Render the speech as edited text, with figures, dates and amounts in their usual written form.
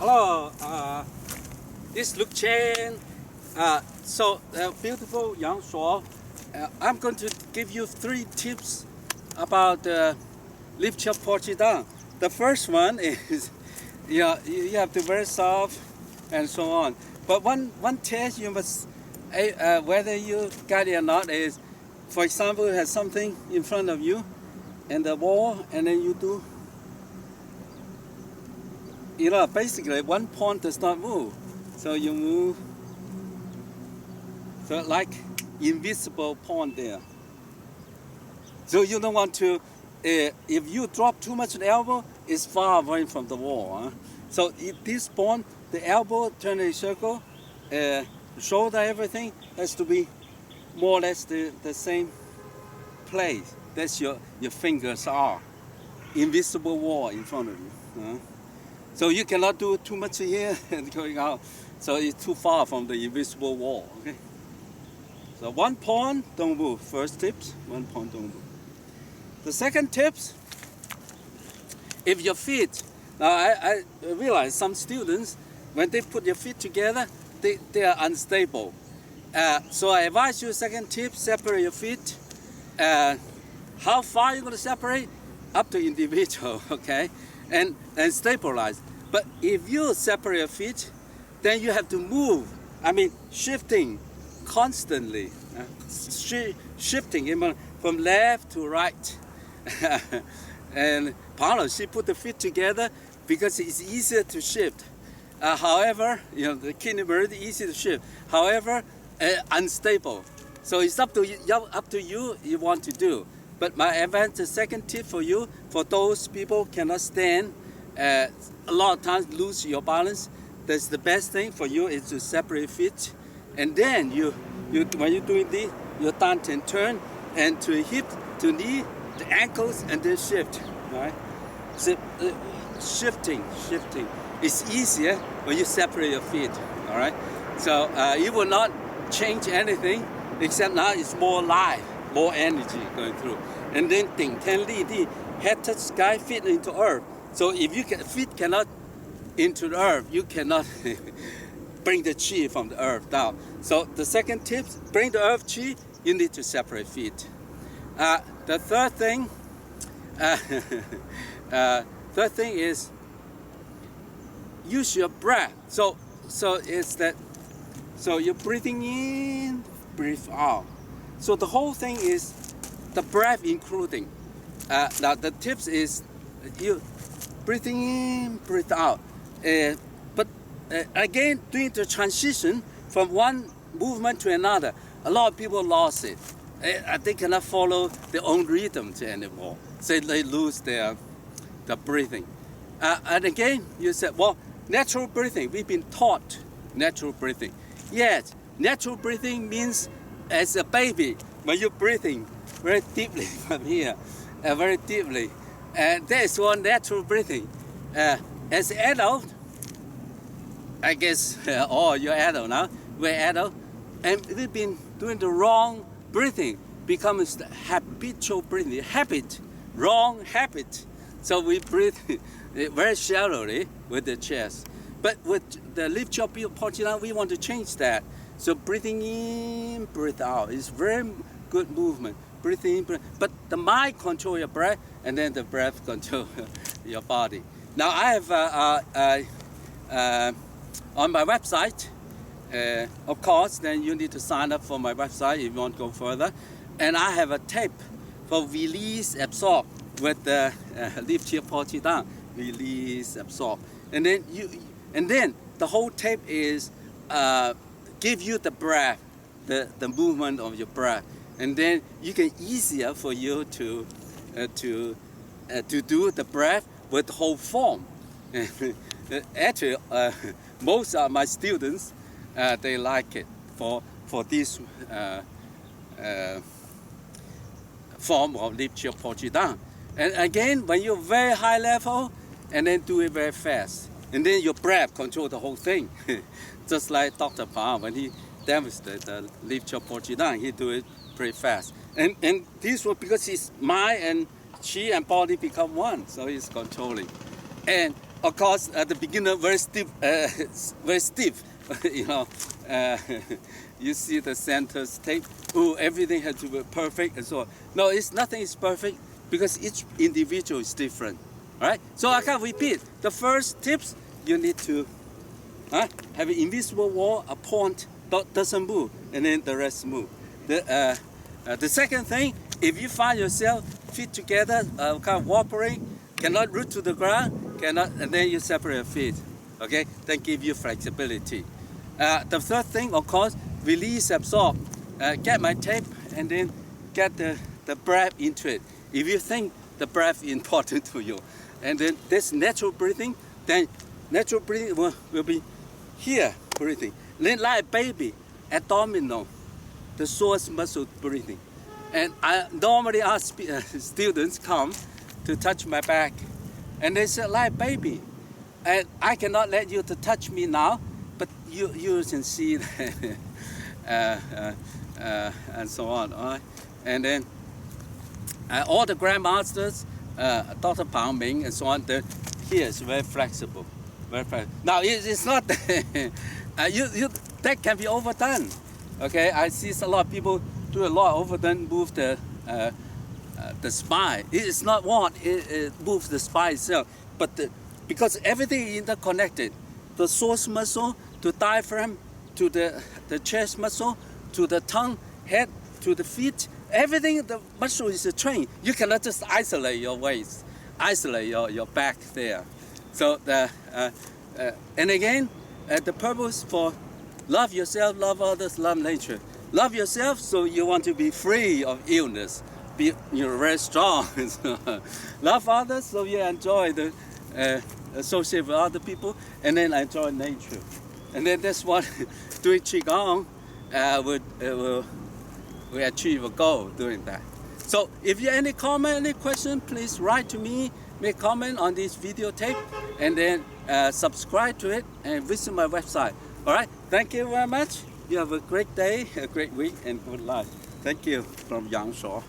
Hello, this is Luke Chen. Beautiful Yang Shuo. I'm going to give you 3 tips about lift chop Qigong. The first one is you have to very soft and so on. But one test you must, whether you got it or not, is, for example, you have something in front of you and the wall, and then you do. Basically one pawn does not move, so you move, so like invisible pawn there. So you don't want to, if you drop too much the elbow, it's far away from the wall. Huh? So if this pawn, the elbow turn a circle, shoulder, everything has to be more or less the same place. That's your fingers are. Invisible wall in front of you. Huh? So you cannot do too much here and going out. So it's too far from the invisible wall. Okay. So one pawn, don't move. First tips, one pawn, don't move. The second tips, if your feet, now I realize some students, when they put your feet together, they are unstable. So I advise you, second tip, separate your feet. How far you're going to separate? Up to individual, okay? And stabilize. But if you separate your feet, then you have to move. Shifting constantly. Shifting from left to right. And Paolo, she put the feet together because it's easier to shift. However, the kidney bird is easy to shift. However, unstable. So it's up to you, you want to do. But my advantage, second tip for you, for those people cannot stand, a lot of times lose your balance. That's the best thing for you is to separate feet, and then when you're doing this, you turn and turn, and to hip, to knee, the ankles, and then shift. Right? So, shifting. It's easier when you separate your feet. All right. So it will not change anything, except now it's more live. More energy going through, and then 顶天立地, head touch sky, feet into earth. So if feet cannot into the earth, you cannot bring the chi from the earth down. So the second tip, bring the earth chi. You need to separate feet. The third thing, is use your breath. So it's that. So you're breathing in, breathe out. So the whole thing is the breath including. Now the tips is you breathing in, breathe out. But again, doing the transition from one movement to another, a lot of people lost it. They cannot follow their own rhythm anymore. So they lose the breathing. And again, you said, well, natural breathing. We've been taught natural breathing. Yes, natural breathing means as a baby, when you're breathing very deeply from here, very deeply, and that's one natural breathing. As an adult, I guess, you're adult now, we're adult, and we've been doing the wrong breathing, becomes habitual breathing, habit, wrong habit. So we breathe very shallowly with the chest. But with the lift chop Qigong, we want to change that. So breathing in, breathe out is very good movement. Breathe in, but the mind control your breath, and then the breath control your body. Now I have on my website, of course, then you need to sign up for my website if you want to go further. And I have a tape for release, absorb with the lift chop Qigong, release, absorb, and then the whole tape is. Give you the breath, the movement of your breath, and then you can easier for you to do the breath with the whole form. Actually, most of my students they like it for this form of lift chop Qigong. And again, when you're very high level, and then do it very fast, and then your breath control the whole thing. Just like Dr. Pao, when he demonstrated the lift chop Qigong, he do it pretty fast. And this was because his mind and chi and body become one, so he's controlling. And of course, at the beginner, very stiff, very stiff. You know, you see the centers tape. Oh, everything has to be perfect and so on. No, nothing is perfect because each individual is different. All right. So I can repeat. The first tips, you need to have an invisible wall, a point doesn't move, and then the rest move. The second thing, if you find yourself feet together, kind of wobbling, cannot root to the ground, and then you separate your feet. Okay, that give you flexibility. The third thing, of course, release, absorb. Get my tape and then get the breath into it. If you think the breath is important to you, and then this natural breathing, then natural breathing will be here breathing. Then like a baby, abdominal, the source muscle breathing. And I normally ask students come to touch my back, and they say like baby. And I cannot let you to touch me now, but you can see that, and so on. All right? And then all the grandmasters, Dr. Pao Ming and so on, here is very flexible. Very flexible. Now it's not that can be overdone. Okay, I see a lot of people do a lot overdone, move the spine. It is not one. It moves the spine itself, but because everything is interconnected, the source muscle, to diaphragm, to the chest muscle, to the tongue, head, to the feet, everything, the muscle is a train. You cannot just isolate your waist, isolate your back there. So and again, the purpose for love yourself, love others, love nature. Love yourself, so you want to be free of illness. You're very strong. Love others, so you enjoy the associate with other people, and then enjoy nature. And then that's what doing Qigong will achieve a goal doing that. So if you have any comment, any question, please write to me, make comment on this videotape, and then subscribe to it and visit my website. All right, thank you very much. You have a great day, a great week, and good life. Thank you from Yangshuo.